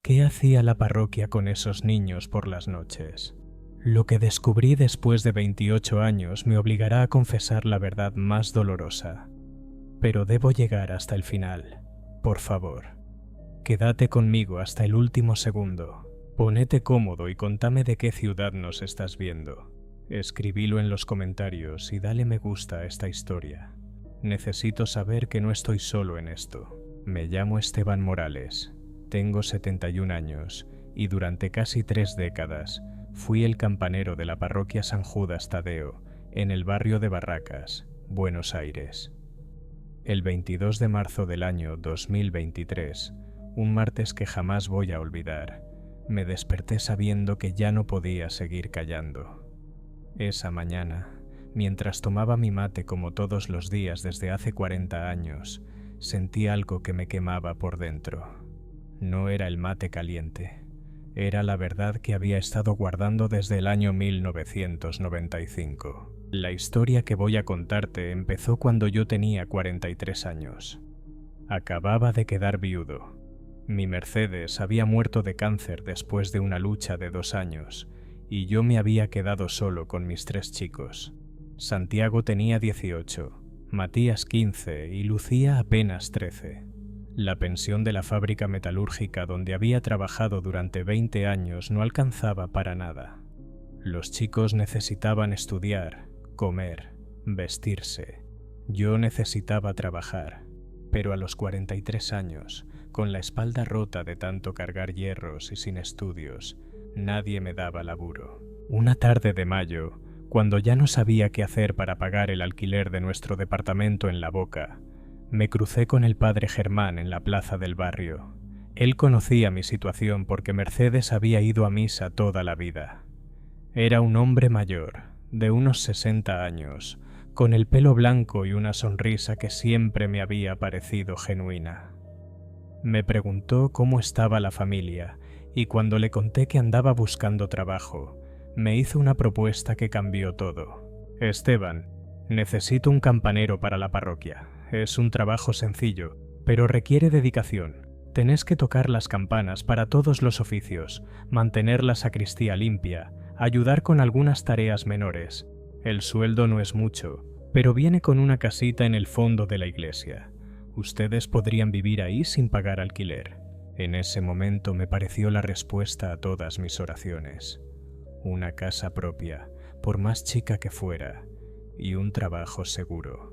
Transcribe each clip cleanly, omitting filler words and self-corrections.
¿Qué hacía la parroquia con esos niños por las noches? Lo que descubrí después de 28 años me obligará a confesar la verdad más dolorosa. Pero debo llegar hasta el final. Por favor, quédate conmigo hasta el último segundo. Ponete cómodo y contame de qué ciudad nos estás viendo. Escribílo en los comentarios y dale me gusta a esta historia. Necesito saber que no estoy solo en esto. Me llamo Esteban Morales, tengo 71 años y durante casi 3 décadas fui el campanero de la parroquia San Judas Tadeo en el barrio de Barracas, Buenos Aires. El 22 de marzo del año 2023, un martes que jamás voy a olvidar, me desperté sabiendo que ya no podía seguir callando. Esa mañana, mientras tomaba mi mate como todos los días desde hace 40 años, sentí algo que me quemaba por dentro. No era el mate caliente, era la verdad que había estado guardando desde el año 1995. La historia que voy a contarte empezó cuando yo tenía 43 años. Acababa de quedar viudo. Mi Mercedes había muerto de cáncer después de una lucha de 2 años, y yo me había quedado solo con mis 3 chicos. Santiago tenía 18, Matías 15 y Lucía apenas 13. La pensión de la fábrica metalúrgica donde había trabajado durante 20 años no alcanzaba para nada. Los chicos necesitaban estudiar, comer, vestirse. Yo necesitaba trabajar, pero a los 43 años, con la espalda rota de tanto cargar hierros y sin estudios, nadie me daba laburo. Una tarde de mayo, cuando ya no sabía qué hacer para pagar el alquiler de nuestro departamento en La Boca, me crucé con el padre Germán en la plaza del barrio. Él conocía mi situación porque Mercedes había ido a misa toda la vida. Era un hombre mayor, de unos 60 años, con el pelo blanco y una sonrisa que siempre me había parecido genuina. Me preguntó cómo estaba la familia y cuando le conté que andaba buscando trabajo, me hizo una propuesta que cambió todo. Esteban, necesito un campanero para la parroquia. Es un trabajo sencillo, pero requiere dedicación. Tenés que tocar las campanas para todos los oficios, mantener la sacristía limpia, ayudar con algunas tareas menores. El sueldo no es mucho, pero viene con una casita en el fondo de la iglesia. Ustedes podrían vivir ahí sin pagar alquiler. En ese momento me pareció la respuesta a todas mis oraciones. Una casa propia, por más chica que fuera, y un trabajo seguro.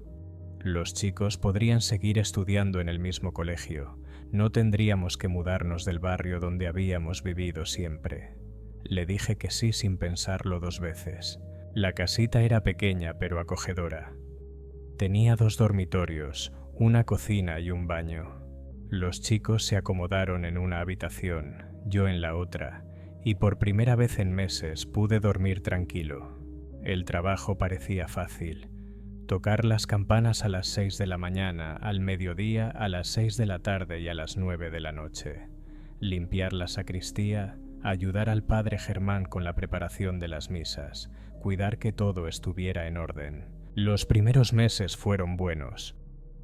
Los chicos podrían seguir estudiando en el mismo colegio. No tendríamos que mudarnos del barrio donde habíamos vivido siempre. Le dije que sí sin pensarlo 2 veces. La casita era pequeña pero acogedora. Tenía 2 dormitorios, una cocina y un baño. Los chicos se acomodaron en una habitación, yo en la otra, y por primera vez en meses pude dormir tranquilo. El trabajo parecía fácil. Tocar las campanas a las 6 de la mañana, al mediodía, a las 6 de la tarde y a las 9 de la noche. Limpiar la sacristía, ayudar al padre Germán con la preparación de las misas, cuidar que todo estuviera en orden. Los primeros meses fueron buenos.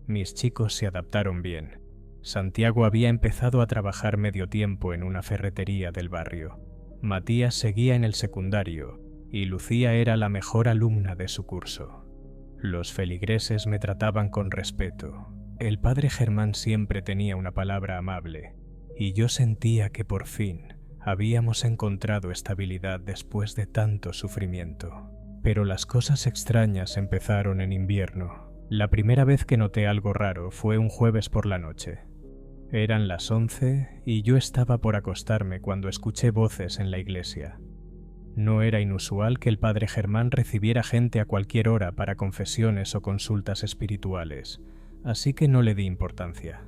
Mis chicos se adaptaron bien. Santiago había empezado a trabajar medio tiempo en una ferretería del barrio. Matías seguía en el secundario y Lucía era la mejor alumna de su curso. Los feligreses me trataban con respeto. El padre Germán siempre tenía una palabra amable y yo sentía que por fin habíamos encontrado estabilidad después de tanto sufrimiento. Pero las cosas extrañas empezaron en invierno. La primera vez que noté algo raro fue un jueves por la noche. Eran las 11 y yo estaba por acostarme cuando escuché voces en la iglesia. No era inusual que el padre Germán recibiera gente a cualquier hora para confesiones o consultas espirituales, así que no le di importancia.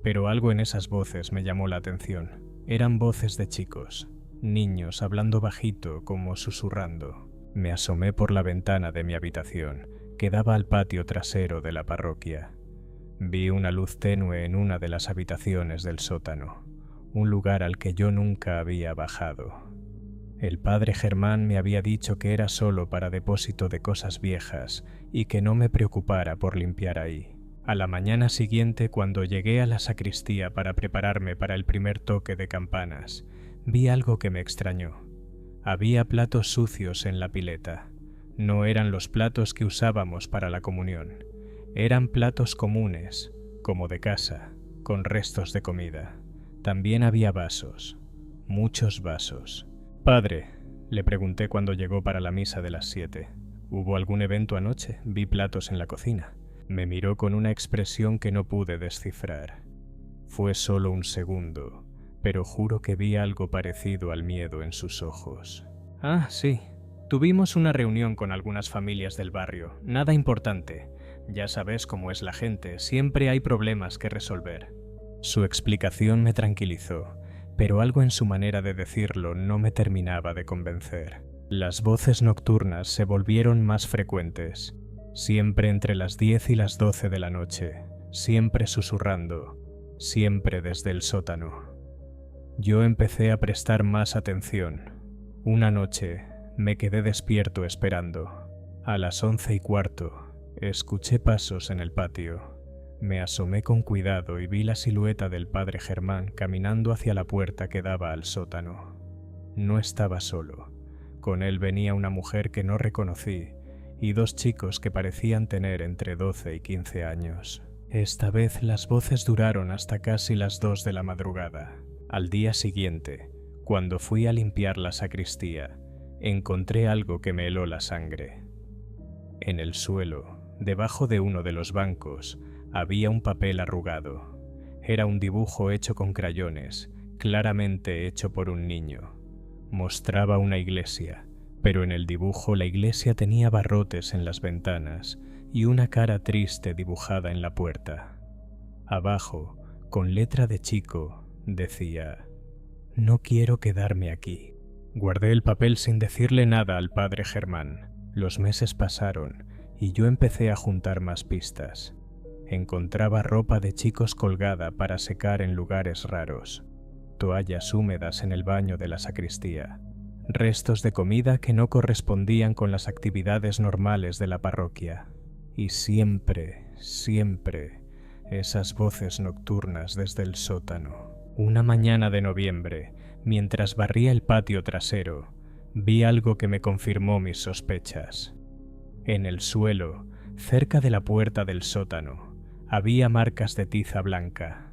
Pero algo en esas voces me llamó la atención. Eran voces de chicos, niños hablando bajito como susurrando. Me asomé por la ventana de mi habitación, que daba al patio trasero de la parroquia. Vi una luz tenue en una de las habitaciones del sótano, un lugar al que yo nunca había bajado. El padre Germán me había dicho que era solo para depósito de cosas viejas y que no me preocupara por limpiar ahí. A la mañana siguiente, cuando llegué a la sacristía para prepararme para el primer toque de campanas, vi algo que me extrañó. Había platos sucios en la pileta. No eran los platos que usábamos para la comunión. Eran platos comunes, como de casa, con restos de comida. También había vasos, muchos vasos. «Padre», le pregunté cuando llegó para la misa de las 7. «¿Hubo algún evento anoche? Vi platos en la cocina». Me miró con una expresión que no pude descifrar. Fue solo un segundo, pero juro que vi algo parecido al miedo en sus ojos. «Ah, sí. Tuvimos una reunión con algunas familias del barrio. Nada importante. Ya sabes cómo es la gente, siempre hay problemas que resolver». Su explicación me tranquilizó, pero algo en su manera de decirlo no me terminaba de convencer. Las voces nocturnas se volvieron más frecuentes, siempre entre las 10 y las 12 de la noche, siempre susurrando, siempre desde el sótano. Yo empecé a prestar más atención. Una noche me quedé despierto esperando. A las 11:15 escuché pasos en el patio. Me asomé con cuidado y vi la silueta del padre Germán caminando hacia la puerta que daba al sótano. No estaba solo. Con él venía una mujer que no reconocí y dos chicos que parecían tener entre 12 y 15 años. Esta vez las voces duraron hasta casi las 2 de la madrugada. Al día siguiente, cuando fui a limpiar la sacristía, encontré algo que me heló la sangre. En el suelo, debajo de uno de los bancos, había un papel arrugado. Era un dibujo hecho con crayones, claramente hecho por un niño. Mostraba una iglesia, pero en el dibujo la iglesia tenía barrotes en las ventanas y una cara triste dibujada en la puerta. Abajo, con letra de chico, decía: «No quiero quedarme aquí». Guardé el papel sin decirle nada al padre Germán. Los meses pasaron y yo empecé a juntar más pistas. Encontraba ropa de chicos colgada para secar en lugares raros, toallas húmedas en el baño de la sacristía, restos de comida que no correspondían con las actividades normales de la parroquia, y siempre, siempre, esas voces nocturnas desde el sótano. Una mañana de noviembre, mientras barría el patio trasero, vi algo que me confirmó mis sospechas. En el suelo, cerca de la puerta del sótano, había marcas de tiza blanca.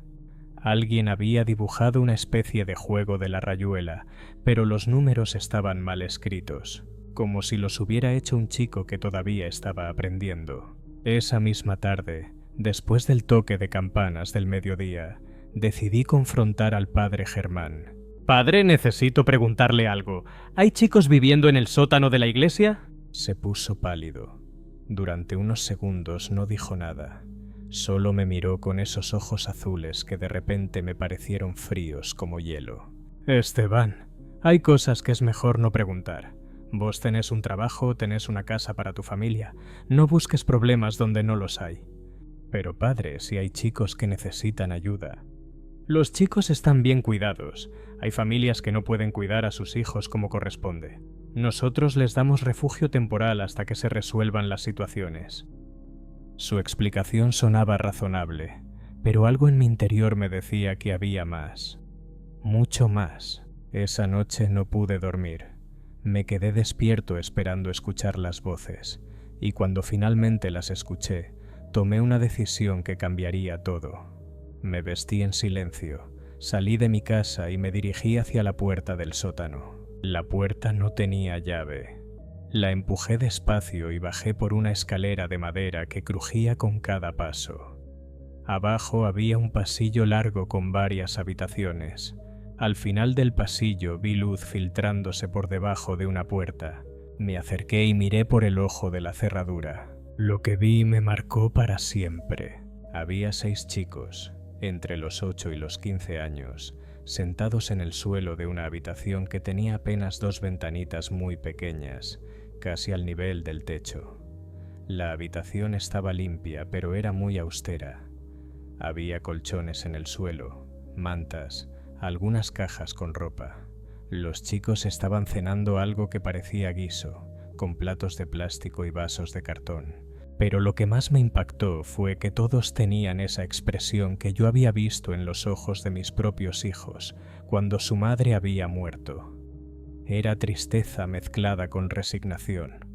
Alguien había dibujado una especie de juego de la rayuela, pero los números estaban mal escritos, como si los hubiera hecho un chico que todavía estaba aprendiendo. Esa misma tarde, después del toque de campanas del mediodía, decidí confrontar al padre Germán. «Padre, necesito preguntarle algo. ¿Hay chicos viviendo en el sótano de la iglesia?» Se puso pálido. Durante unos segundos no dijo nada. Solo me miró con esos ojos azules que de repente me parecieron fríos como hielo. «Esteban, hay cosas que es mejor no preguntar. Vos tenés un trabajo, tenés una casa para tu familia. No busques problemas donde no los hay». «Pero padre, si hay chicos que necesitan ayuda». «Los chicos están bien cuidados. Hay familias que no pueden cuidar a sus hijos como corresponde. Nosotros les damos refugio temporal hasta que se resuelvan las situaciones». Su explicación sonaba razonable, pero algo en mi interior me decía que había más. Mucho más. Esa noche no pude dormir. Me quedé despierto esperando escuchar las voces, y cuando finalmente las escuché, tomé una decisión que cambiaría todo. Me vestí en silencio, salí de mi casa y me dirigí hacia la puerta del sótano. La puerta no tenía llave. La empujé despacio y bajé por una escalera de madera que crujía con cada paso. Abajo había un pasillo largo con varias habitaciones. Al final del pasillo vi luz filtrándose por debajo de una puerta. Me acerqué y miré por el ojo de la cerradura. Lo que vi me marcó para siempre. Había 6 chicos, entre los 8 y los 15 años, sentados en el suelo de una habitación que tenía apenas 2 ventanitas muy pequeñas, casi al nivel del techo. La habitación estaba limpia, pero era muy austera. Había colchones en el suelo, mantas, algunas cajas con ropa. Los chicos estaban cenando algo que parecía guiso, con platos de plástico y vasos de cartón. Pero lo que más me impactó fue que todos tenían esa expresión que yo había visto en los ojos de mis propios hijos cuando su madre había muerto. Era tristeza mezclada con resignación,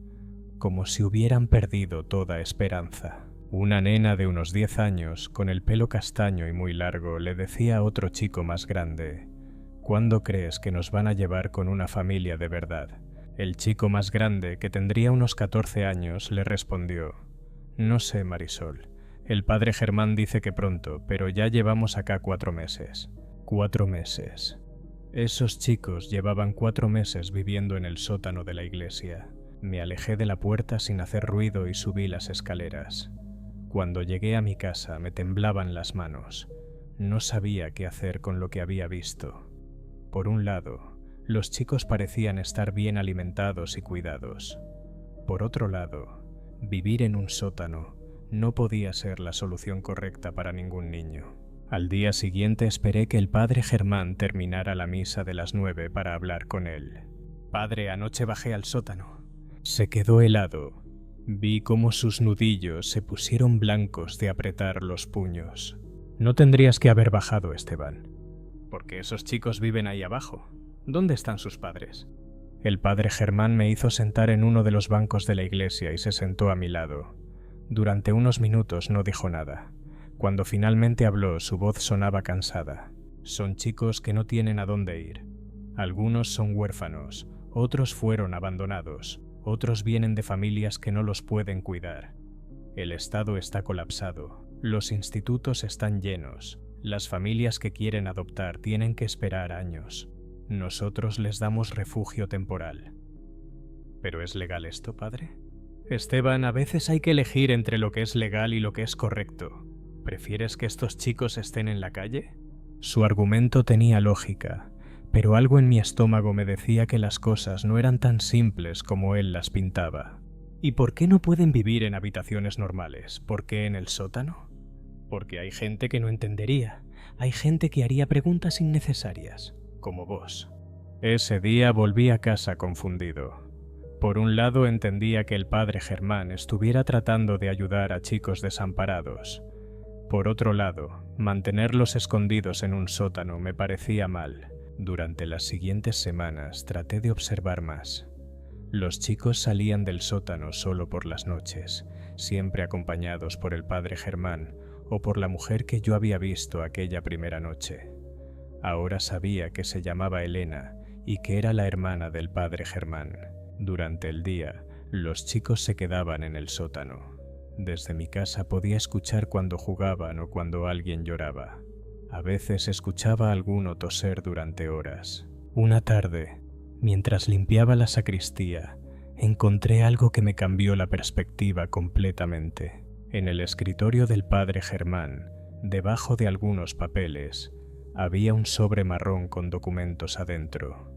como si hubieran perdido toda esperanza. Una nena de unos 10 años, con el pelo castaño y muy largo, le decía a otro chico más grande: ¿cuándo crees que nos van a llevar con una familia de verdad? El chico más grande, que tendría unos 14 años, le respondió: no sé, Marisol. El padre Germán dice que pronto, pero ya llevamos acá 4 meses. 4 meses. Esos chicos llevaban 4 meses viviendo en el sótano de la iglesia. Me alejé de la puerta sin hacer ruido y subí las escaleras. Cuando llegué a mi casa me temblaban las manos. No sabía qué hacer con lo que había visto. Por un lado, los chicos parecían estar bien alimentados y cuidados. Por otro lado, vivir en un sótano no podía ser la solución correcta para ningún niño. Al día siguiente esperé que el padre Germán terminara la misa de las 9 para hablar con él. Padre, anoche bajé al sótano. Se quedó helado. Vi cómo sus nudillos se pusieron blancos de apretar los puños. No tendrías que haber bajado, Esteban. Porque esos chicos viven ahí abajo. ¿Dónde están sus padres? El padre Germán me hizo sentar en uno de los bancos de la iglesia y se sentó a mi lado. Durante unos minutos no dijo nada. Cuando finalmente habló, su voz sonaba cansada. Son chicos que no tienen a dónde ir. Algunos son huérfanos, otros fueron abandonados, otros vienen de familias que no los pueden cuidar. El Estado está colapsado, los institutos están llenos, las familias que quieren adoptar tienen que esperar años. Nosotros les damos refugio temporal. ¿Pero es legal esto, padre? Esteban, a veces hay que elegir entre lo que es legal y lo que es correcto. ¿Prefieres que estos chicos estén en la calle? Su argumento tenía lógica, pero algo en mi estómago me decía que las cosas no eran tan simples como él las pintaba. ¿Y por qué no pueden vivir en habitaciones normales? ¿Por qué en el sótano? Porque hay gente que no entendería, hay gente que haría preguntas innecesarias, como vos. Ese día volví a casa confundido. Por un lado entendía que el padre Germán estuviera tratando de ayudar a chicos desamparados. Por otro lado, mantenerlos escondidos en un sótano me parecía mal. Durante las siguientes semanas traté de observar más. Los chicos salían del sótano solo por las noches, siempre acompañados por el padre Germán o por la mujer que yo había visto aquella primera noche. Ahora sabía que se llamaba Elena y que era la hermana del padre Germán. Durante el día, los chicos se quedaban en el sótano. Desde mi casa podía escuchar cuando jugaban o cuando alguien lloraba. A veces escuchaba a alguno toser durante horas. Una tarde, mientras limpiaba la sacristía, encontré algo que me cambió la perspectiva completamente. En el escritorio del padre Germán, debajo de algunos papeles, había un sobre marrón con documentos adentro.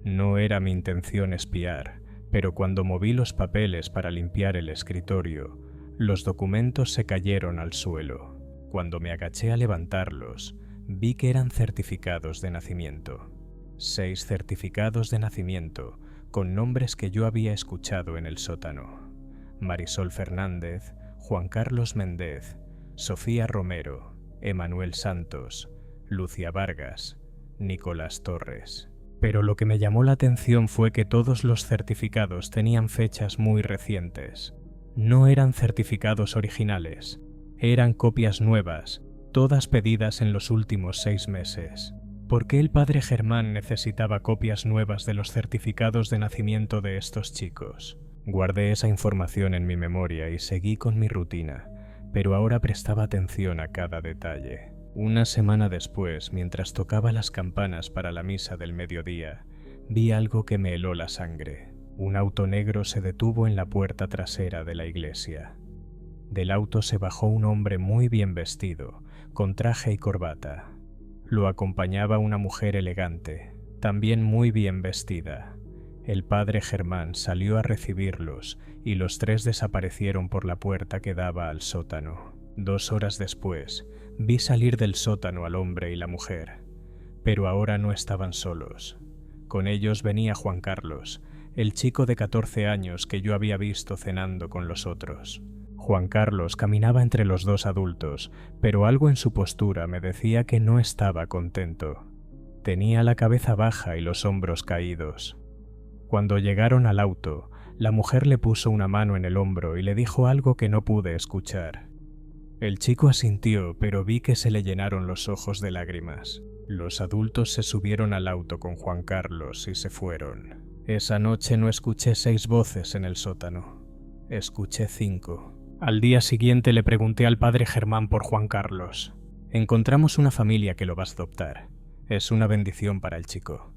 No era mi intención espiar, pero cuando moví los papeles para limpiar el escritorio, los documentos se cayeron al suelo. Cuando me agaché a levantarlos, vi que eran certificados de nacimiento. 6 certificados de nacimiento, con nombres que yo había escuchado en el sótano. Marisol Fernández, Juan Carlos Méndez, Sofía Romero, Emanuel Santos, Lucia Vargas, Nicolás Torres. Pero lo que me llamó la atención fue que todos los certificados tenían fechas muy recientes. No eran certificados originales, eran copias nuevas, todas pedidas en los últimos 6 meses. ¿Por qué el padre Germán necesitaba copias nuevas de los certificados de nacimiento de estos chicos? Guardé esa información en mi memoria y seguí con mi rutina, pero ahora prestaba atención a cada detalle. Una semana después, mientras tocaba las campanas para la misa del mediodía, vi algo que me heló la sangre. Un auto negro se detuvo en la puerta trasera de la iglesia. Del auto se bajó un hombre muy bien vestido, con traje y corbata. Lo acompañaba una mujer elegante, también muy bien vestida. El padre Germán salió a recibirlos y los 3 desaparecieron por la puerta que daba al sótano. 2 horas después, vi salir del sótano al hombre y la mujer, pero ahora no estaban solos. Con ellos venía Juan Carlos, el chico de 14 años que yo había visto cenando con los otros. Juan Carlos caminaba entre los dos adultos, pero algo en su postura me decía que no estaba contento. Tenía la cabeza baja y los hombros caídos. Cuando llegaron al auto, la mujer le puso una mano en el hombro y le dijo algo que no pude escuchar. El chico asintió, pero vi que se le llenaron los ojos de lágrimas. Los adultos se subieron al auto con Juan Carlos y se fueron. Esa noche no escuché 6 voces en el sótano. Escuché 5. Al día siguiente le pregunté al padre Germán por Juan Carlos. Encontramos una familia que lo va a adoptar. Es una bendición para el chico.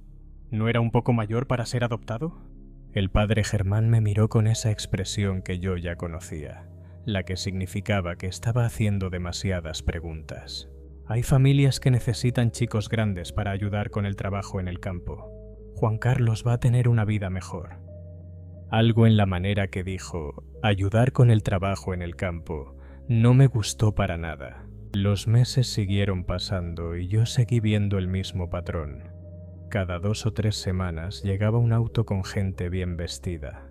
¿No era un poco mayor para ser adoptado? El padre Germán me miró con esa expresión que yo ya conocía, la que significaba que estaba haciendo demasiadas preguntas. Hay familias que necesitan chicos grandes para ayudar con el trabajo en el campo. Juan Carlos va a tener una vida mejor. Algo en la manera que dijo, ayudar con el trabajo en el campo, no me gustó para nada. Los meses siguieron pasando y yo seguí viendo el mismo patrón. Cada 2 o 3 semanas llegaba un auto con gente bien vestida.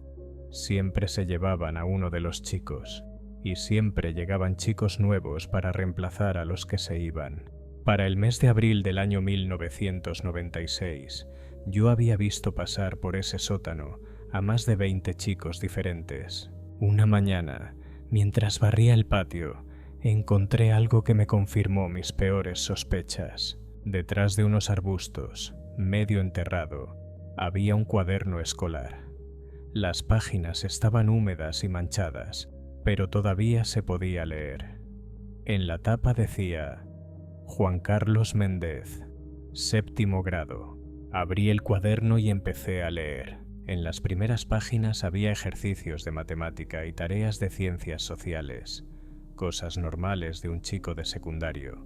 Siempre se llevaban a uno de los chicos, y siempre llegaban chicos nuevos para reemplazar a los que se iban. Para el mes de abril del año 1996, yo había visto pasar por ese sótano a más de 20 chicos diferentes. Una mañana, mientras barría el patio, encontré algo que me confirmó mis peores sospechas. Detrás de unos arbustos, medio enterrado, había un cuaderno escolar. Las páginas estaban húmedas y manchadas, pero todavía se podía leer. En la tapa decía: Juan Carlos Méndez, 7º grado. Abrí el cuaderno y empecé a leer. En las primeras páginas había ejercicios de matemática y tareas de ciencias sociales, cosas normales de un chico de secundario,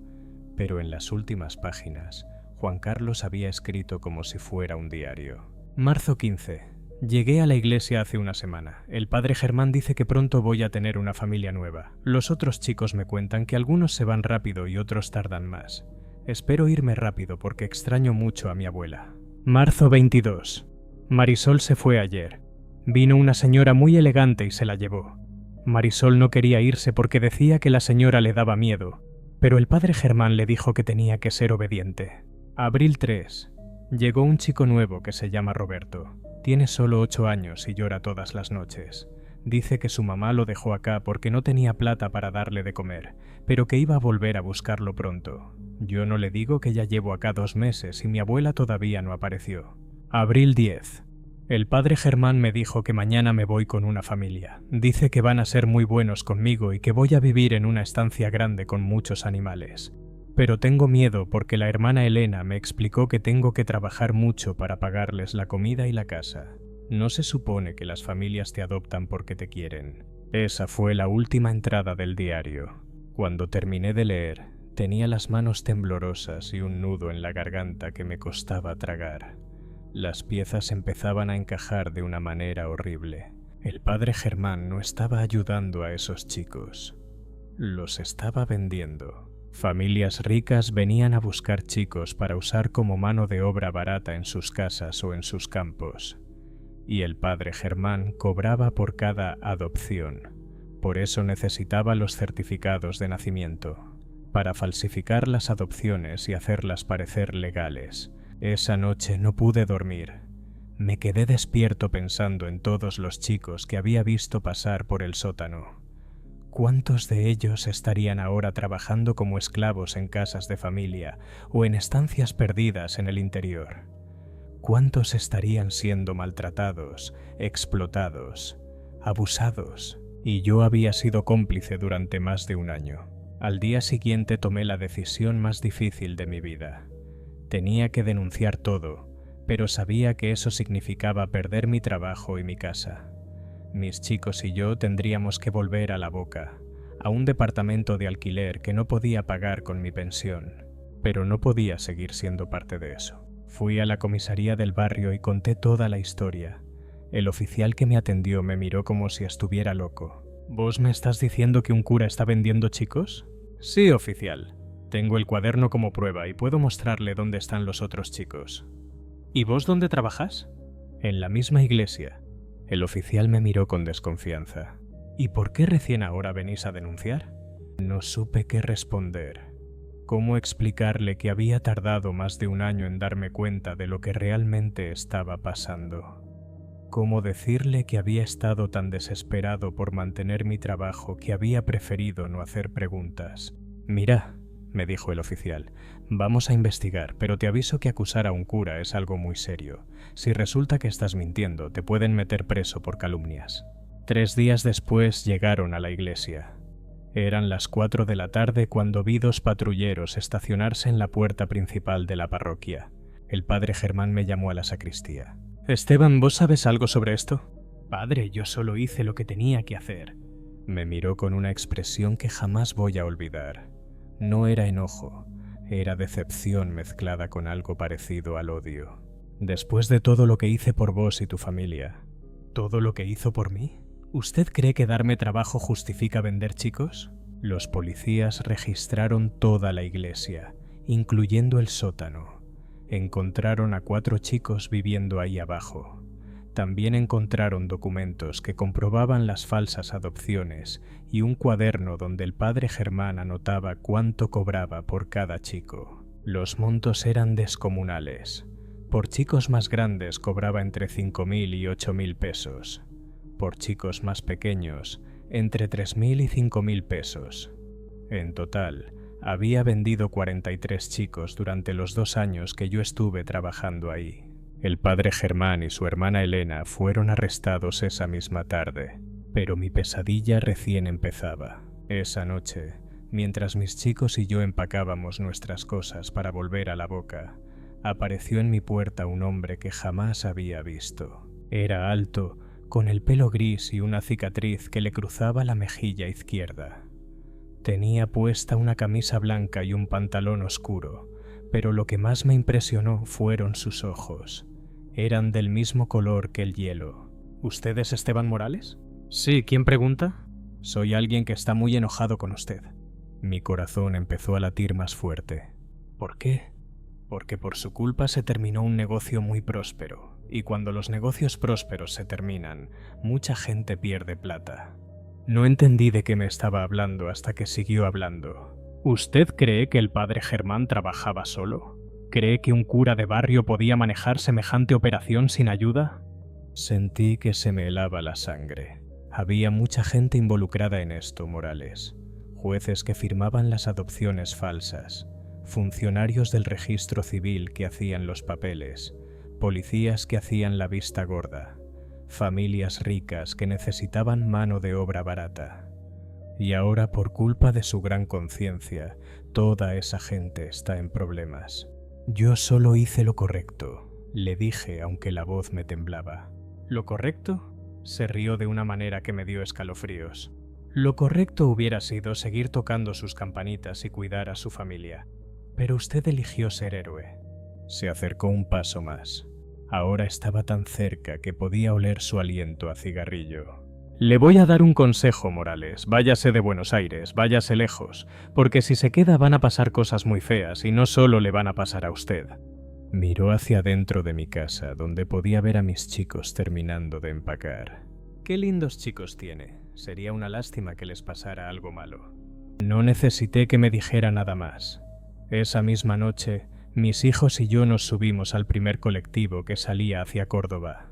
pero en las últimas páginas, Juan Carlos había escrito como si fuera un diario. Marzo 15. Llegué a la iglesia hace una semana. El padre Germán dice que pronto voy a tener una familia nueva. Los otros chicos me cuentan que algunos se van rápido y otros tardan más. Espero irme rápido porque extraño mucho a mi abuela. Marzo 22. Marisol se fue ayer. Vino una señora muy elegante y se la llevó. Marisol no quería irse porque decía que la señora le daba miedo, pero el padre Germán le dijo que tenía que ser obediente. Abril 3. Llegó un chico nuevo que se llama Roberto. Tiene solo 8 años y llora todas las noches. Dice que su mamá lo dejó acá porque no tenía plata para darle de comer, pero que iba a volver a buscarlo pronto. Yo no le digo que ya llevo acá 2 meses y mi abuela todavía no apareció. Abril 10. El padre Germán me dijo que mañana me voy con una familia. Dice que van a ser muy buenos conmigo y que voy a vivir en una estancia grande con muchos animales. Pero tengo miedo porque la hermana Elena me explicó que tengo que trabajar mucho para pagarles la comida y la casa. No se supone que las familias te adoptan porque te quieren. Esa fue la última entrada del diario. Cuando terminé de leer, tenía las manos temblorosas y un nudo en la garganta que me costaba tragar. Las piezas empezaban a encajar de una manera horrible. El padre Germán no estaba ayudando a esos chicos. Los estaba vendiendo. Familias ricas venían a buscar chicos para usar como mano de obra barata en sus casas o en sus campos. Y el padre Germán cobraba por cada adopción. Por eso necesitaba los certificados de nacimiento, para falsificar las adopciones y hacerlas parecer legales. Esa noche no pude dormir. Me quedé despierto pensando en todos los chicos que había visto pasar por el sótano. ¿Cuántos de ellos estarían ahora trabajando como esclavos en casas de familia o en estancias perdidas en el interior? ¿Cuántos estarían siendo maltratados, explotados, abusados? Y yo había sido cómplice durante más de un año. Al día siguiente tomé la decisión más difícil de mi vida. Tenía que denunciar todo, pero sabía que eso significaba perder mi trabajo y mi casa. Mis chicos y yo tendríamos que volver a La Boca, a un departamento de alquiler que no podía pagar con mi pensión, pero no podía seguir siendo parte de eso. Fui a la comisaría del barrio y conté toda la historia. El oficial que me atendió me miró como si estuviera loco. ¿Vos me estás diciendo que un cura está vendiendo chicos? Sí, oficial. Tengo el cuaderno como prueba y puedo mostrarle dónde están los otros chicos. ¿Y vos dónde trabajas? En la misma iglesia. El oficial me miró con desconfianza. ¿Y por qué recién ahora venís a denunciar? No supe qué responder. ¿Cómo explicarle que había tardado más de un año en darme cuenta de lo que realmente estaba pasando? ¿Cómo decirle que había estado tan desesperado por mantener mi trabajo que había preferido no hacer preguntas? Mira, me dijo el oficial, vamos a investigar, pero te aviso que acusar a un cura es algo muy serio. Si resulta que estás mintiendo, te pueden meter preso por calumnias. 3 días después llegaron a la iglesia. Eran las 4 de la tarde cuando vi 2 patrulleros estacionarse en la puerta principal de la parroquia. El padre Germán me llamó a la sacristía. Esteban, ¿vos sabes algo sobre esto? Padre, yo solo hice lo que tenía que hacer. Me miró con una expresión que jamás voy a olvidar. No era enojo, era decepción mezclada con algo parecido al odio. Después de todo lo que hice por vos y tu familia. ¿Todo lo que hizo por mí? ¿Usted cree que darme trabajo justifica vender chicos? Los policías registraron toda la iglesia, incluyendo el sótano. Encontraron a 4 chicos viviendo ahí abajo. También encontraron documentos que comprobaban las falsas adopciones y un cuaderno donde el padre Germán anotaba cuánto cobraba por cada chico. Los montos eran descomunales. Por chicos más grandes cobraba entre 5.000 y 8.000 pesos. Por chicos más pequeños, entre 3.000 y 5.000 pesos. En total, había vendido 43 chicos durante los 2 años que yo estuve trabajando ahí. El padre Germán y su hermana Elena fueron arrestados esa misma tarde, pero mi pesadilla recién empezaba. Esa noche, mientras mis chicos y yo empacábamos nuestras cosas para volver a La Boca, apareció en mi puerta un hombre que jamás había visto. Era alto, con el pelo gris y una cicatriz que le cruzaba la mejilla izquierda. Tenía puesta una camisa blanca y un pantalón oscuro, pero lo que más me impresionó fueron sus ojos. Eran del mismo color que el hielo. ¿Usted es Esteban Morales? Sí, ¿quién pregunta? Soy alguien que está muy enojado con usted. Mi corazón empezó a latir más fuerte. ¿Por qué? Porque por su culpa se terminó un negocio muy próspero, y cuando los negocios prósperos se terminan, mucha gente pierde plata. No entendí de qué me estaba hablando hasta que siguió hablando. ¿Usted cree que el padre Germán trabajaba solo? ¿Cree que un cura de barrio podía manejar semejante operación sin ayuda? Sentí que se me helaba la sangre. Había mucha gente involucrada en esto, Morales. Jueces que firmaban las adopciones falsas, funcionarios del registro civil que hacían los papeles, policías que hacían la vista gorda, familias ricas que necesitaban mano de obra barata. Y ahora, por culpa de su gran conciencia, toda esa gente está en problemas. Yo solo hice lo correcto, le dije aunque la voz me temblaba. ¿Lo correcto? Se rió de una manera que me dio escalofríos. Lo correcto hubiera sido seguir tocando sus campanitas y cuidar a su familia. Pero usted eligió ser héroe. Se acercó un paso más. Ahora estaba tan cerca que podía oler su aliento a cigarrillo. Le voy a dar un consejo, Morales. Váyase de Buenos Aires, váyase lejos, porque si se queda van a pasar cosas muy feas y no solo le van a pasar a usted. Miró hacia dentro de mi casa, donde podía ver a mis chicos terminando de empacar. Qué lindos chicos tiene. Sería una lástima que les pasara algo malo. No necesité que me dijera nada más. Esa misma noche, mis hijos y yo nos subimos al primer colectivo que salía hacia Córdoba.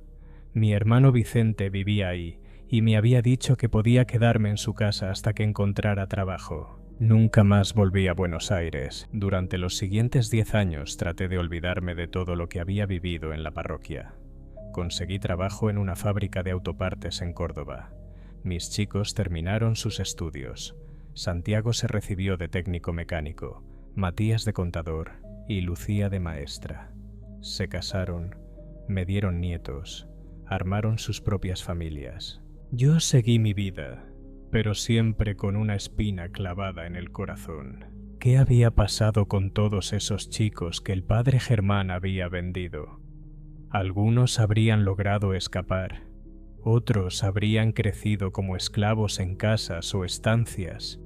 Mi hermano Vicente vivía ahí y me había dicho que podía quedarme en su casa hasta que encontrara trabajo. Nunca más volví a Buenos Aires. Durante los siguientes 10 años traté de olvidarme de todo lo que había vivido en la parroquia. Conseguí trabajo en una fábrica de autopartes en Córdoba. Mis chicos terminaron sus estudios. Santiago se recibió de técnico mecánico, Matías de contador y Lucía de maestra. Se casaron, me dieron nietos, armaron sus propias familias. Yo seguí mi vida, pero siempre con una espina clavada en el corazón. ¿Qué había pasado con todos esos chicos que el padre Germán había vendido? Algunos habrían logrado escapar, otros habrían crecido como esclavos en casas o estancias.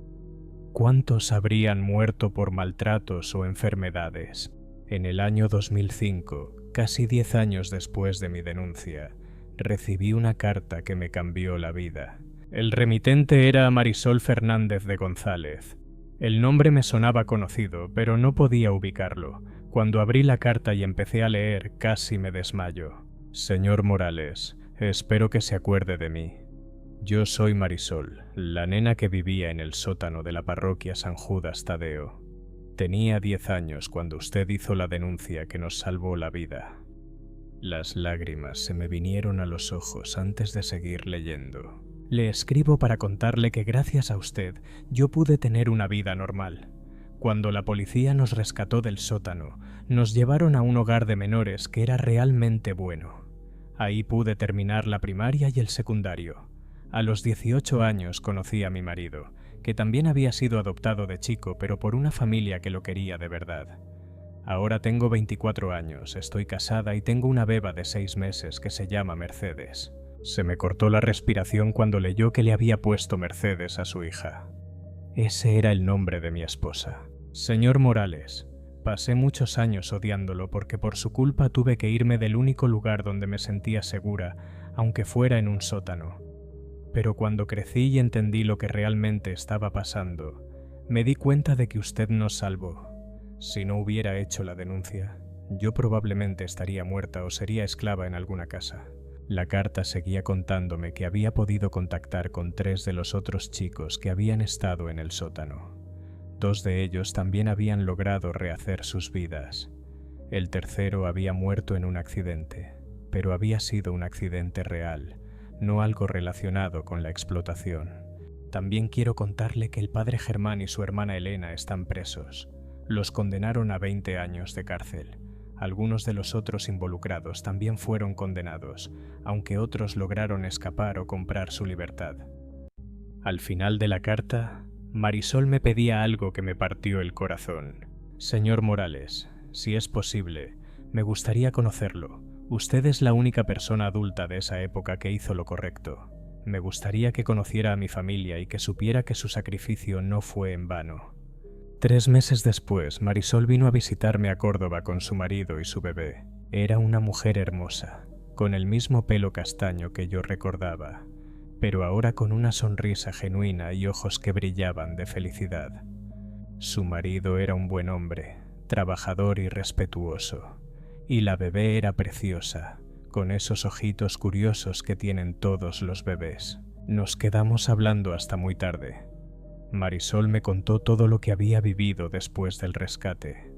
¿Cuántos habrían muerto por maltratos o enfermedades? En el año 2005, casi 10 años después de mi denuncia, recibí una carta que me cambió la vida. El remitente era Marisol Fernández de González. El nombre me sonaba conocido, pero no podía ubicarlo. Cuando abrí la carta y empecé a leer, casi me desmayo. Señor Morales, espero que se acuerde de mí. Yo soy Marisol, la nena que vivía en el sótano de la parroquia San Judas Tadeo. Tenía 10 años cuando usted hizo la denuncia que nos salvó la vida. Las lágrimas se me vinieron a los ojos antes de seguir leyendo. Le escribo para contarle que gracias a usted yo pude tener una vida normal. Cuando la policía nos rescató del sótano, nos llevaron a un hogar de menores que era realmente bueno. Ahí pude terminar la primaria y el secundario. A los 18 años conocí a mi marido, que también había sido adoptado de chico, pero por una familia que lo quería de verdad. Ahora tengo 24 años, estoy casada y tengo una beba de 6 meses que se llama Mercedes. Se me cortó la respiración cuando leyó que le había puesto Mercedes a su hija. Ese era el nombre de mi esposa. Señor Morales, pasé muchos años odiándolo porque por su culpa tuve que irme del único lugar donde me sentía segura, aunque fuera en un sótano. Pero cuando crecí y entendí lo que realmente estaba pasando, me di cuenta de que usted nos salvó. Si no hubiera hecho la denuncia, yo probablemente estaría muerta o sería esclava en alguna casa. La carta seguía contándome que había podido contactar con 3 de los otros chicos que habían estado en el sótano. 2 de ellos también habían logrado rehacer sus vidas. El tercero había muerto en un accidente, pero había sido un accidente real, no algo relacionado con la explotación. También quiero contarle que el padre Germán y su hermana Elena están presos. Los condenaron a 20 años de cárcel. Algunos de los otros involucrados también fueron condenados, aunque otros lograron escapar o comprar su libertad. Al final de la carta, Marisol me pedía algo que me partió el corazón. Señor Morales, si es posible, me gustaría conocerlo. Usted es la única persona adulta de esa época que hizo lo correcto. Me gustaría que conociera a mi familia y que supiera que su sacrificio no fue en vano. 3 meses después, Marisol vino a visitarme a Córdoba con su marido y su bebé. Era una mujer hermosa, con el mismo pelo castaño que yo recordaba, pero ahora con una sonrisa genuina y ojos que brillaban de felicidad. Su marido era un buen hombre, trabajador y respetuoso, y la bebé era preciosa, con esos ojitos curiosos que tienen todos los bebés. Nos quedamos hablando hasta muy tarde. Marisol me contó todo lo que había vivido después del rescate.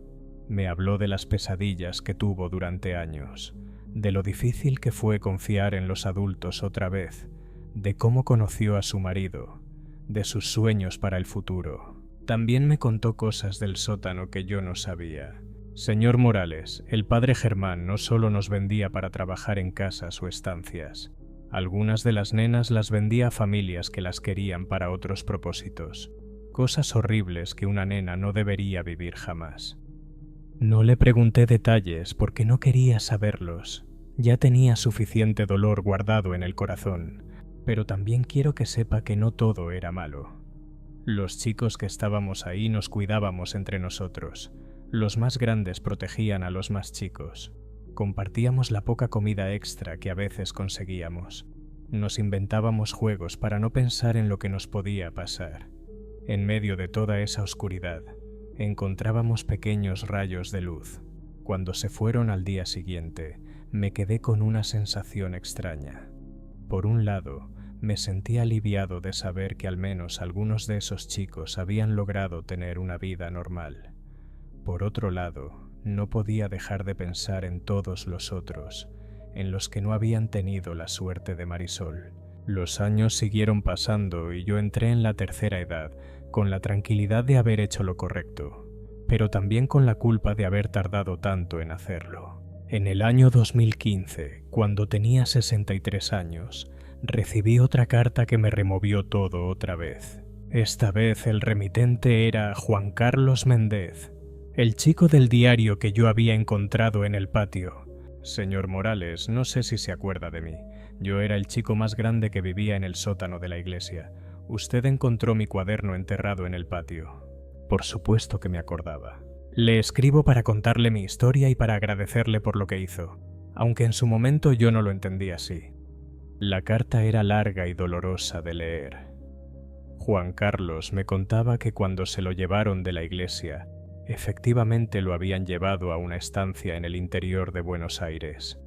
Me habló de las pesadillas que tuvo durante años, de lo difícil que fue confiar en los adultos otra vez, de cómo conoció a su marido, de sus sueños para el futuro. También me contó cosas del sótano que yo no sabía. Señor Morales, el padre Germán no solo nos vendía para trabajar en casas o estancias. Algunas de las nenas las vendía a familias que las querían para otros propósitos. Cosas horribles que una nena no debería vivir jamás. No le pregunté detalles porque no quería saberlos. Ya tenía suficiente dolor guardado en el corazón, pero también quiero que sepa que no todo era malo. Los chicos que estábamos ahí nos cuidábamos entre nosotros. Los más grandes protegían a los más chicos. Compartíamos la poca comida extra que a veces conseguíamos. Nos inventábamos juegos para no pensar en lo que nos podía pasar. En medio de toda esa oscuridad, encontrábamos pequeños rayos de luz. Cuando se fueron al día siguiente, me quedé con una sensación extraña. Por un lado, me sentí aliviado de saber que al menos algunos de esos chicos habían logrado tener una vida normal. Por otro lado, no podía dejar de pensar en todos los otros, en los que no habían tenido la suerte de Marisol. Los años siguieron pasando y yo entré en la tercera edad, con la tranquilidad de haber hecho lo correcto, pero también con la culpa de haber tardado tanto en hacerlo. En el año 2015, cuando tenía 63 años, recibí otra carta que me removió todo otra vez. Esta vez el remitente era Juan Carlos Méndez, el chico del diario que yo había encontrado en el patio. Señor Morales, no sé si se acuerda de mí. Yo era el chico más grande que vivía en el sótano de la iglesia. Usted encontró mi cuaderno enterrado en el patio. Por supuesto que me acordaba. Le escribo para contarle mi historia y para agradecerle por lo que hizo, aunque en su momento yo no lo entendí así. La carta era larga y dolorosa de leer. Juan Carlos me contaba que cuando se lo llevaron de la iglesia, efectivamente lo habían llevado a una estancia en el interior de Buenos Aires.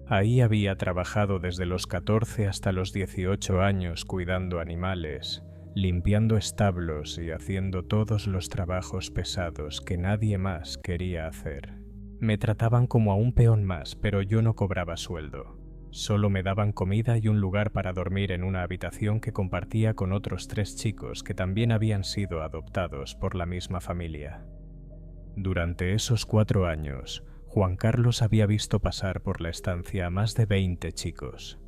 Ahí había trabajado desde los 14 hasta los 18 años cuidando animales, limpiando establos y haciendo todos los trabajos pesados que nadie más quería hacer. Me trataban como a un peón más, pero yo no cobraba sueldo. Solo me daban comida y un lugar para dormir en una habitación que compartía con otros 3 chicos que también habían sido adoptados por la misma familia. Durante esos 4 años, Juan Carlos había visto pasar por la estancia a más de 20 chicos.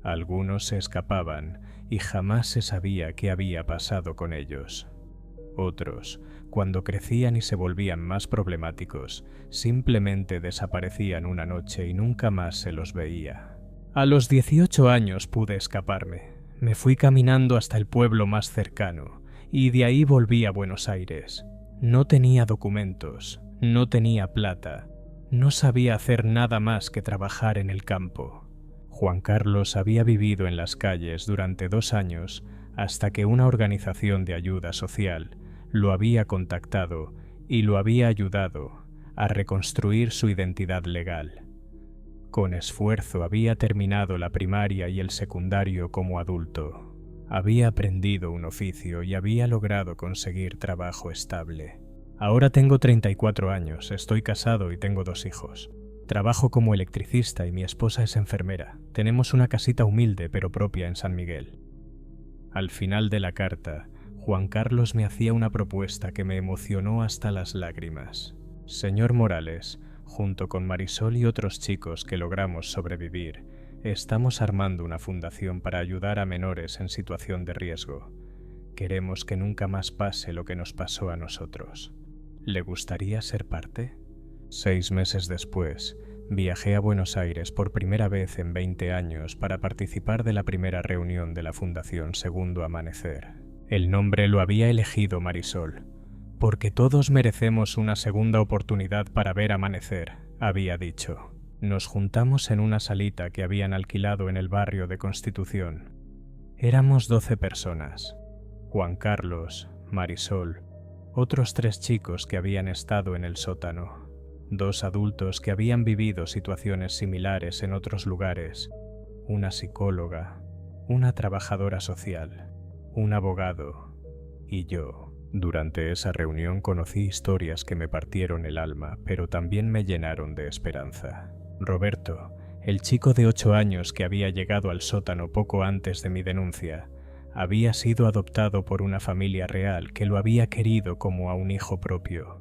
Algunos se escapaban y jamás se sabía qué había pasado con ellos. Otros, cuando crecían y se volvían más problemáticos, simplemente desaparecían una noche y nunca más se los veía. A los 18 años pude escaparme. Me fui caminando hasta el pueblo más cercano y de ahí volví a Buenos Aires. No tenía documentos, no tenía plata, no sabía hacer nada más que trabajar en el campo. Juan Carlos había vivido en las calles durante 2 años hasta que una organización de ayuda social lo había contactado y lo había ayudado a reconstruir su identidad legal. Con esfuerzo había terminado la primaria y el secundario como adulto. Había aprendido un oficio y había logrado conseguir trabajo estable. Ahora tengo 34 años, estoy casado y tengo 2 hijos. Trabajo como electricista y mi esposa es enfermera. Tenemos una casita humilde pero propia en San Miguel. Al final de la carta, Juan Carlos me hacía una propuesta que me emocionó hasta las lágrimas. Señor Morales, junto con Marisol y otros chicos que logramos sobrevivir, estamos armando una fundación para ayudar a menores en situación de riesgo. Queremos que nunca más pase lo que nos pasó a nosotros. ¿Le gustaría ser parte? 6 meses después, viajé a Buenos Aires por primera vez en 20 años para participar de la primera reunión de la Fundación Segundo Amanecer. El nombre lo había elegido Marisol, porque todos merecemos una segunda oportunidad para ver amanecer, había dicho. Nos juntamos en una salita que habían alquilado en el barrio de Constitución. Éramos 12 personas. Juan Carlos, Marisol, otros 3 chicos que habían estado en el sótano, 2 adultos que habían vivido situaciones similares en otros lugares, una psicóloga, una trabajadora social, un abogado y yo. Durante esa reunión conocí historias que me partieron el alma, pero también me llenaron de esperanza. Roberto, el chico de 8 años que había llegado al sótano poco antes de mi denuncia, había sido adoptado por una familia real que lo había querido como a un hijo propio.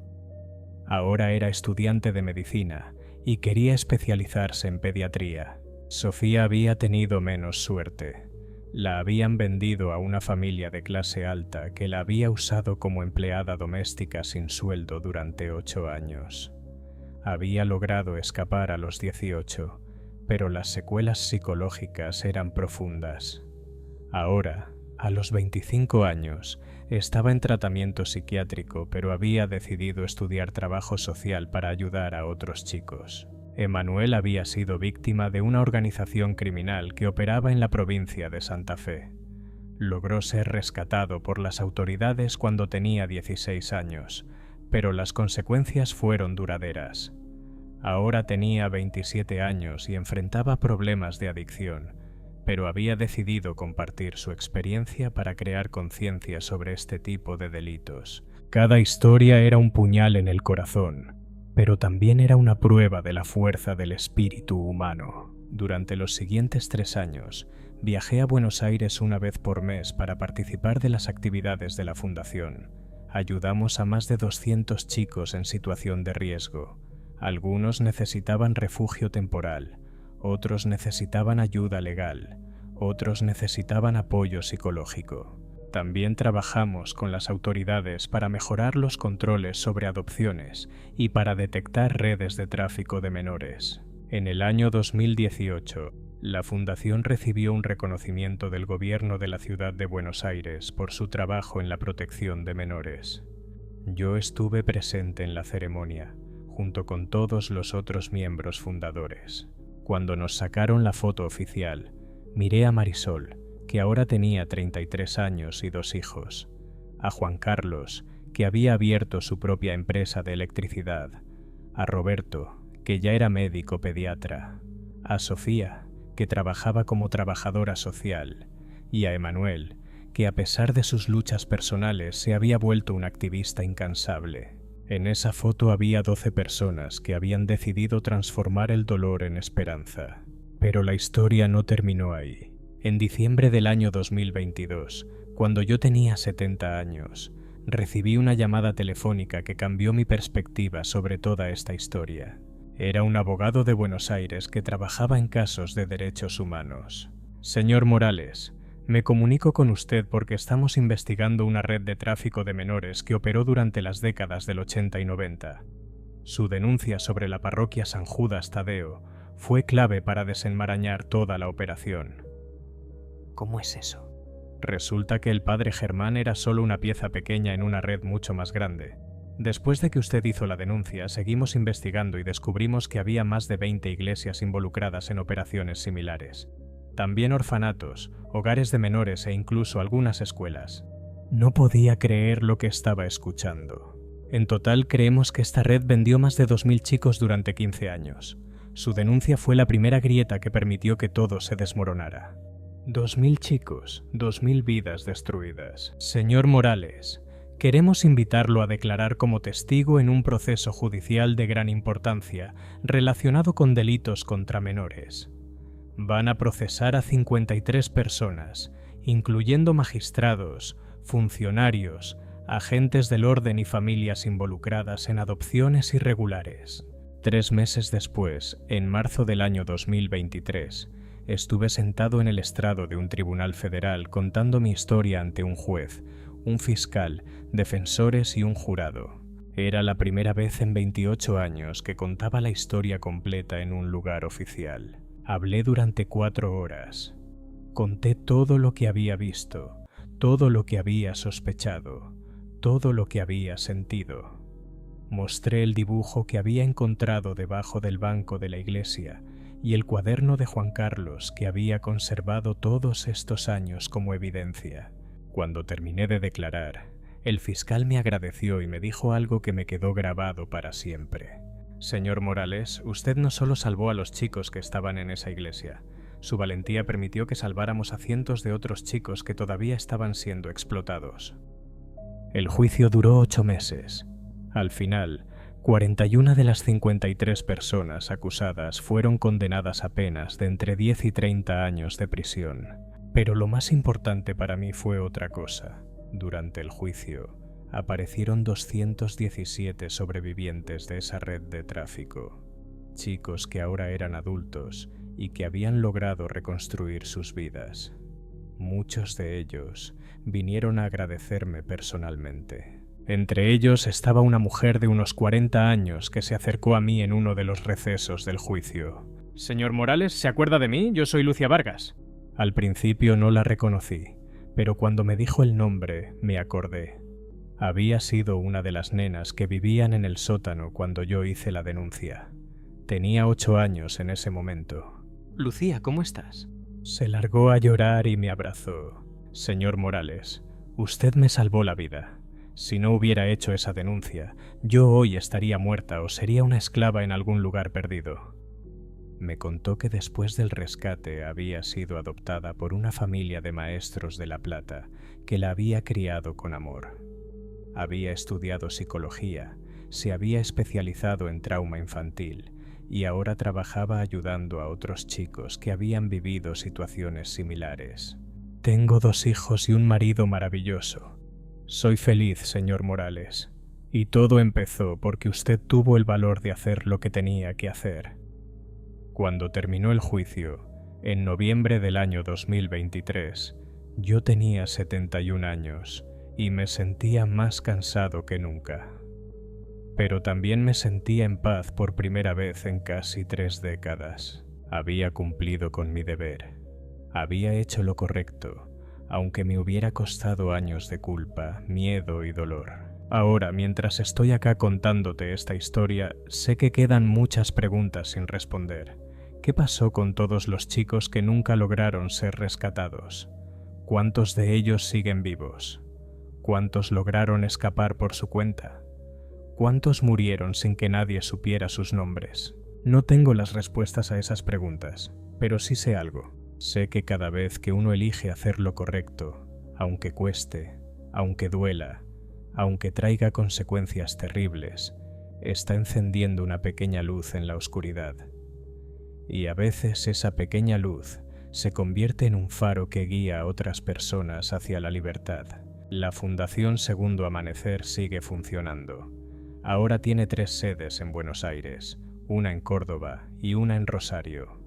Ahora era estudiante de medicina y quería especializarse en pediatría. Sofía había tenido menos suerte. La habían vendido a una familia de clase alta que la había usado como empleada doméstica sin sueldo durante 8 años. Había logrado escapar a los 18, pero las secuelas psicológicas eran profundas. Ahora, a los 25 años, estaba en tratamiento psiquiátrico, pero había decidido estudiar trabajo social para ayudar a otros chicos. Emanuel había sido víctima de una organización criminal que operaba en la provincia de Santa Fe. Logró ser rescatado por las autoridades cuando tenía 16 años, pero las consecuencias fueron duraderas. Ahora tenía 27 años y enfrentaba problemas de adicción, pero había decidido compartir su experiencia para crear conciencia sobre este tipo de delitos. Cada historia era un puñal en el corazón, pero también era una prueba de la fuerza del espíritu humano. Durante los siguientes 3 años, viajé a Buenos Aires una vez por mes para participar de las actividades de la Fundación. Ayudamos a más de 200 chicos en situación de riesgo. Algunos necesitaban refugio temporal, otros necesitaban ayuda legal, otros necesitaban apoyo psicológico. También trabajamos con las autoridades para mejorar los controles sobre adopciones y para detectar redes de tráfico de menores. En el año 2018, la Fundación recibió un reconocimiento del gobierno de la ciudad de Buenos Aires por su trabajo en la protección de menores. Yo estuve presente en la ceremonia, junto con todos los otros miembros fundadores. Cuando nos sacaron la foto oficial, Miré a Marisol, que ahora tenía 33 años y 2 hijos, a Juan Carlos, que había abierto su propia empresa de electricidad, a Roberto, que ya era médico pediatra, a Sofía, que trabajaba como trabajadora social, y a Emanuel, que a pesar de sus luchas personales se había vuelto un activista incansable. En esa foto había 12 personas que habían decidido transformar el dolor en esperanza. Pero la historia no terminó ahí. En diciembre del año 2022, cuando yo tenía 70 años, recibí una llamada telefónica que cambió mi perspectiva sobre toda esta historia. Era un abogado de Buenos Aires que trabajaba en casos de derechos humanos. Señor Morales, me comunico con usted porque estamos investigando una red de tráfico de menores que operó durante las décadas del 80 y 90. Su denuncia sobre la parroquia San Judas Tadeo fue clave para desenmarañar toda la operación. ¿Cómo es eso? Resulta que el padre Germán era solo una pieza pequeña en una red mucho más grande. Después de que usted hizo la denuncia, seguimos investigando y descubrimos que había más de 20 iglesias involucradas en operaciones similares. También orfanatos, hogares de menores e incluso algunas escuelas. No podía creer lo que estaba escuchando. En total, creemos que esta red vendió más de 2.000 chicos durante 15 años. Su denuncia fue la primera grieta que permitió que todo se desmoronara. 2.000 chicos, 2.000 vidas destruidas. Señor Morales, queremos invitarlo a declarar como testigo en un proceso judicial de gran importancia relacionado con delitos contra menores. Van a procesar a 53 personas, incluyendo magistrados, funcionarios, agentes del orden y familias involucradas en adopciones irregulares. 3 meses después, en marzo del año 2023, estuve sentado en el estrado de un tribunal federal contando mi historia ante un juez, un fiscal, defensores y un jurado. Era la primera vez en 28 años que contaba la historia completa en un lugar oficial. Hablé durante 4 horas. Conté todo lo que había visto, todo lo que había sospechado, todo lo que había sentido. Mostré el dibujo que había encontrado debajo del banco de la iglesia y el cuaderno de Juan Carlos que había conservado todos estos años como evidencia. Cuando terminé de declarar, el fiscal me agradeció y me dijo algo que me quedó grabado para siempre. Señor Morales, usted no solo salvó a los chicos que estaban en esa iglesia, su valentía permitió que salváramos a cientos de otros chicos que todavía estaban siendo explotados. El juicio duró 8 meses. Al final, 41 de las 53 personas acusadas fueron condenadas a penas de entre 10 y 30 años de prisión. Pero lo más importante para mí fue otra cosa. Durante el juicio, aparecieron 217 sobrevivientes de esa red de tráfico, chicos que ahora eran adultos y que habían logrado reconstruir sus vidas. Muchos de ellos vinieron a agradecerme personalmente. Entre ellos estaba una mujer de unos 40 años que se acercó a mí en uno de los recesos del juicio. Señor Morales, ¿se acuerda de mí? Yo soy Lucia Vargas. Al principio no la reconocí, pero cuando me dijo el nombre me acordé. Había sido una de las nenas que vivían en el sótano cuando yo hice la denuncia. Tenía 8 años en ese momento. Lucía, ¿cómo estás? Se largó a llorar y me abrazó. Señor Morales, usted me salvó la vida. Si no hubiera hecho esa denuncia, yo hoy estaría muerta o sería una esclava en algún lugar perdido. Me contó que después del rescate había sido adoptada por una familia de maestros de La Plata que la había criado con amor. Había estudiado psicología, se había especializado en trauma infantil y ahora trabajaba ayudando a otros chicos que habían vivido situaciones similares. Tengo 2 hijos y un marido maravilloso. Soy feliz, señor Morales, y todo empezó porque usted tuvo el valor de hacer lo que tenía que hacer. Cuando terminó el juicio, en noviembre del año 2023, yo tenía 71 años y me sentía más cansado que nunca. Pero también me sentía en paz por primera vez en casi 3 décadas. Había cumplido con mi deber. Había hecho lo correcto, aunque me hubiera costado años de culpa, miedo y dolor. Ahora, mientras estoy acá contándote esta historia, sé que quedan muchas preguntas sin responder, ¿Qué pasó con todos los chicos que nunca lograron ser rescatados? ¿Cuántos de ellos siguen vivos? ¿Cuántos lograron escapar por su cuenta? ¿Cuántos murieron sin que nadie supiera sus nombres? No tengo las respuestas a esas preguntas, pero sí sé algo. Sé que cada vez que uno elige hacer lo correcto, aunque cueste, aunque duela, aunque traiga consecuencias terribles, está encendiendo una pequeña luz en la oscuridad. Y a veces esa pequeña luz se convierte en un faro que guía a otras personas hacia la libertad. La Fundación Segundo Amanecer sigue funcionando. Ahora tiene 3 sedes en Buenos Aires, una en Córdoba y una en Rosario.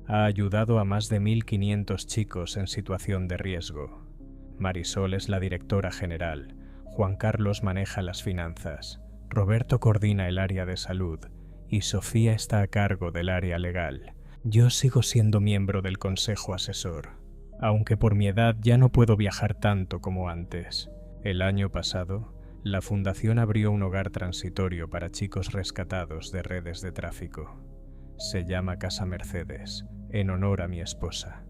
Ha ayudado a más de 1.500 chicos en situación de riesgo. Marisol es la directora general, Juan Carlos maneja las finanzas, Roberto coordina el área de salud y Sofía está a cargo del área legal. Yo sigo siendo miembro del consejo asesor, aunque por mi edad ya no puedo viajar tanto como antes. El año pasado, la Fundación abrió un hogar transitorio para chicos rescatados de redes de tráfico. Se llama Casa Mercedes, en honor a mi esposa.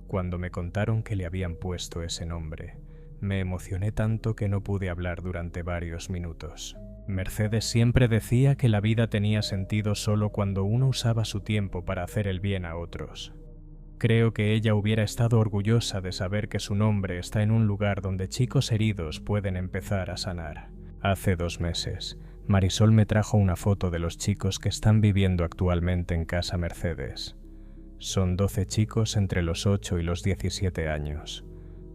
Cuando me contaron que le habían puesto ese nombre, me emocioné tanto que no pude hablar durante varios minutos. Mercedes siempre decía que la vida tenía sentido solo cuando uno usaba su tiempo para hacer el bien a otros. Creo que ella hubiera estado orgullosa de saber que su nombre está en un lugar donde chicos heridos pueden empezar a sanar. Hace 2 meses, Marisol me trajo una foto de los chicos que están viviendo actualmente en Casa Mercedes. Son 12 chicos entre los 8 y los 17 años.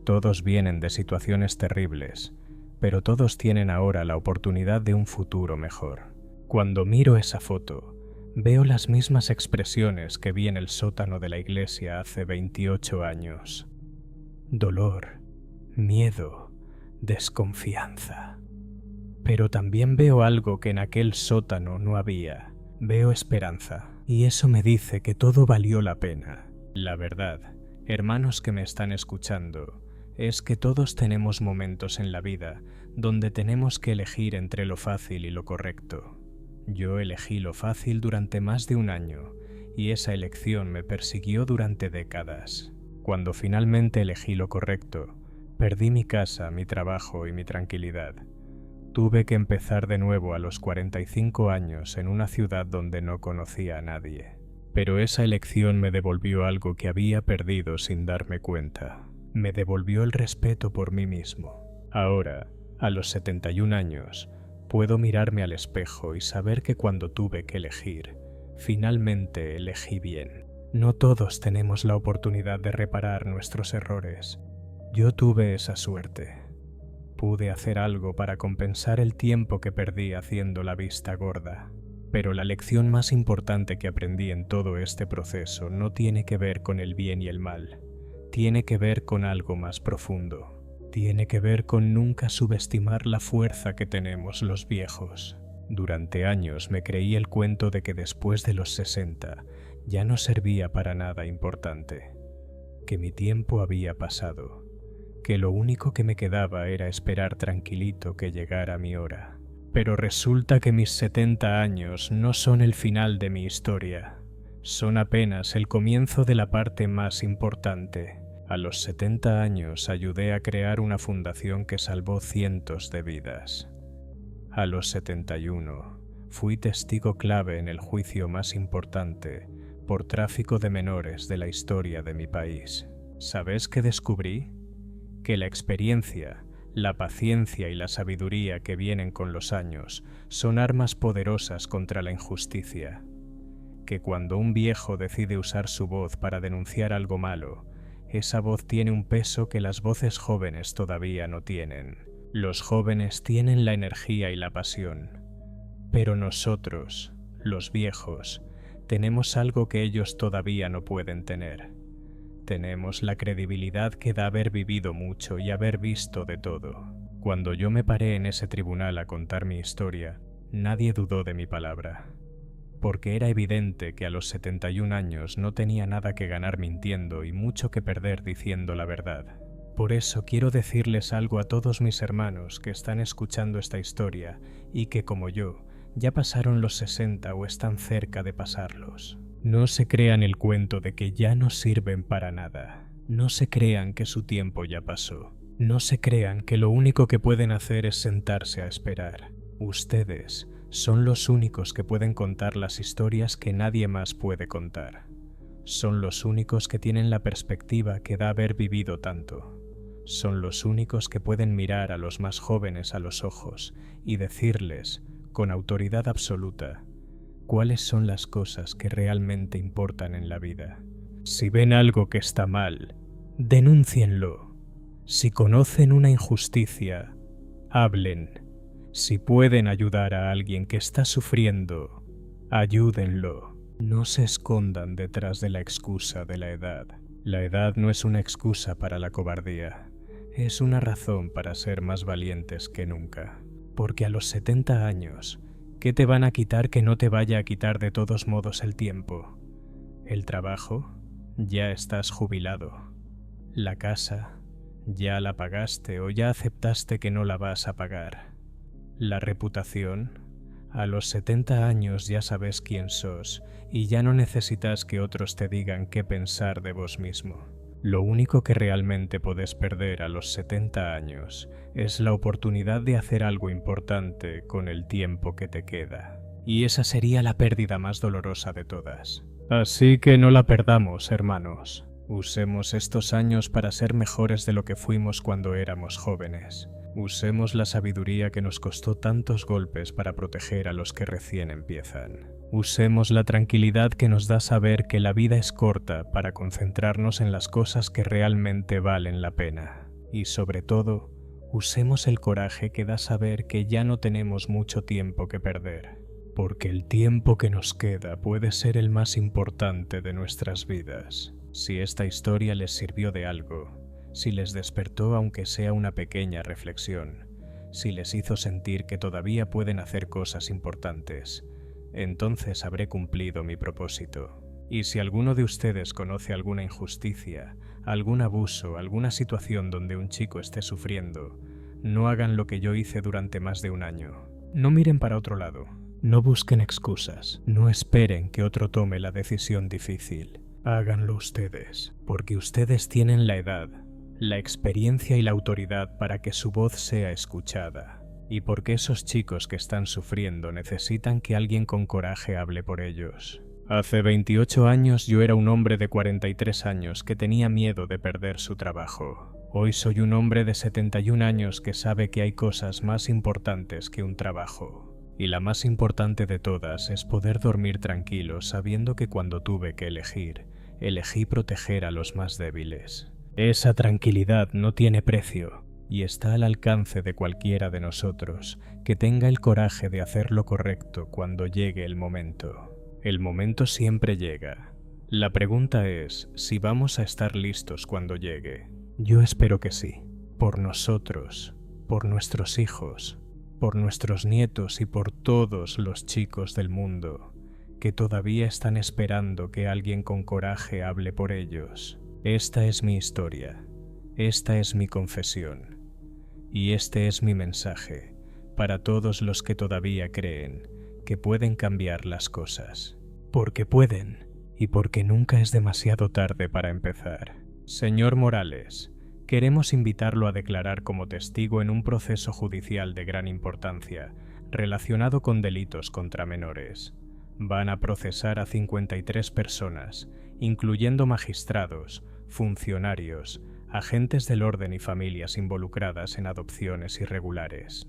Todos vienen de situaciones terribles, pero todos tienen ahora la oportunidad de un futuro mejor. Cuando miro esa foto, veo las mismas expresiones que vi en el sótano de la iglesia hace 28 años. Dolor, miedo, desconfianza. Pero también veo algo que en aquel sótano no había. Veo esperanza, y eso me dice que todo valió la pena. La verdad, hermanos que me están escuchando, es que todos tenemos momentos en la vida donde tenemos que elegir entre lo fácil y lo correcto. Yo elegí lo fácil durante más de 1 año y esa elección me persiguió durante décadas. Cuando finalmente elegí lo correcto, perdí mi casa, mi trabajo y mi tranquilidad. Tuve que empezar de nuevo a los 45 años en una ciudad donde no conocía a nadie. Pero esa elección me devolvió algo que había perdido sin darme cuenta. Me devolvió el respeto por mí mismo. Ahora, a los 71 años, puedo mirarme al espejo y saber que cuando tuve que elegir, finalmente elegí bien. No todos tenemos la oportunidad de reparar nuestros errores. Yo tuve esa suerte. Pude hacer algo para compensar el tiempo que perdí haciendo la vista gorda. Pero la lección más importante que aprendí en todo este proceso no tiene que ver con el bien y el mal. Tiene que ver con algo más profundo. Tiene que ver con nunca subestimar la fuerza que tenemos los viejos. Durante años me creí el cuento de que después de los 60 ya no servía para nada importante, que mi tiempo había pasado, que lo único que me quedaba era esperar tranquilito que llegara mi hora. Pero resulta que mis 70 años no son el final de mi historia, son apenas el comienzo de la parte más importante. A los 70 años ayudé a crear una fundación que salvó cientos de vidas. A los 71 fui testigo clave en el juicio más importante por tráfico de menores de la historia de mi país. ¿Sabes qué descubrí? Que la experiencia, la paciencia y la sabiduría que vienen con los años son armas poderosas contra la injusticia. Que cuando un viejo decide usar su voz para denunciar algo malo, esa voz tiene un peso que las voces jóvenes todavía no tienen. Los jóvenes tienen la energía y la pasión, pero nosotros, los viejos, tenemos algo que ellos todavía no pueden tener. Tenemos la credibilidad que da haber vivido mucho y haber visto de todo. Cuando yo me paré en ese tribunal a contar mi historia, nadie dudó de mi palabra, porque era evidente que a los 71 años no tenía nada que ganar mintiendo y mucho que perder diciendo la verdad. Por eso quiero decirles algo a todos mis hermanos que están escuchando esta historia y que, como yo, ya pasaron los 60 o están cerca de pasarlos. No se crean el cuento de que ya no sirven para nada. No se crean que su tiempo ya pasó. No se crean que lo único que pueden hacer es sentarse a esperar. Ustedes son los únicos que pueden contar las historias que nadie más puede contar. Son los únicos que tienen la perspectiva que da haber vivido tanto. Son los únicos que pueden mirar a los más jóvenes a los ojos y decirles, con autoridad absoluta, cuáles son las cosas que realmente importan en la vida. Si ven algo que está mal, denúncienlo. Si conocen una injusticia, hablen. Si pueden ayudar a alguien que está sufriendo, ayúdenlo. No se escondan detrás de la excusa de la edad. La edad no es una excusa para la cobardía. Es una razón para ser más valientes que nunca. Porque a los 70 años, ¿qué te van a quitar que no te vaya a quitar de todos modos el tiempo? El trabajo, ya estás jubilado. La casa, ya la pagaste o ya aceptaste que no la vas a pagar. La reputación, a los 70 años ya sabes quién sos y ya no necesitas que otros te digan qué pensar de vos mismo. Lo único que realmente podés perder a los 70 años es la oportunidad de hacer algo importante con el tiempo que te queda. Y esa sería la pérdida más dolorosa de todas. Así que no la perdamos, hermanos. Usemos estos años para ser mejores de lo que fuimos cuando éramos jóvenes. Usemos la sabiduría que nos costó tantos golpes para proteger a los que recién empiezan. Usemos la tranquilidad que nos da saber que la vida es corta para concentrarnos en las cosas que realmente valen la pena. Y sobre todo, usemos el coraje que da saber que ya no tenemos mucho tiempo que perder, porque el tiempo que nos queda puede ser el más importante de nuestras vidas. Si esta historia les sirvió de algo, si les despertó aunque sea una pequeña reflexión, si les hizo sentir que todavía pueden hacer cosas importantes, entonces habré cumplido mi propósito. Y si alguno de ustedes conoce alguna injusticia, algún abuso, alguna situación donde un chico esté sufriendo, no hagan lo que yo hice durante más de un año. No miren para otro lado. No busquen excusas. No esperen que otro tome la decisión difícil. Háganlo ustedes, porque ustedes tienen la edad, la experiencia y la autoridad para que su voz sea escuchada. Y porque esos chicos que están sufriendo necesitan que alguien con coraje hable por ellos. Hace 28 años yo era un hombre de 43 años que tenía miedo de perder su trabajo. Hoy soy un hombre de 71 años que sabe que hay cosas más importantes que un trabajo. Y la más importante de todas es poder dormir tranquilo sabiendo que cuando tuve que elegir, elegí proteger a los más débiles. Esa tranquilidad no tiene precio y está al alcance de cualquiera de nosotros que tenga el coraje de hacer lo correcto cuando llegue el momento. El momento siempre llega. La pregunta es si vamos a estar listos cuando llegue. Yo espero que sí. Por nosotros, por nuestros hijos, por nuestros nietos y por todos los chicos del mundo que todavía están esperando que alguien con coraje hable por ellos. Esta es mi historia, esta es mi confesión, y este es mi mensaje para todos los que todavía creen que pueden cambiar las cosas. Porque pueden, y porque nunca es demasiado tarde para empezar. Señor Morales, queremos invitarlo a declarar como testigo en un proceso judicial de gran importancia relacionado con delitos contra menores. Van a procesar a 53 personas, incluyendo magistrados, funcionarios, agentes del orden y familias involucradas en adopciones irregulares.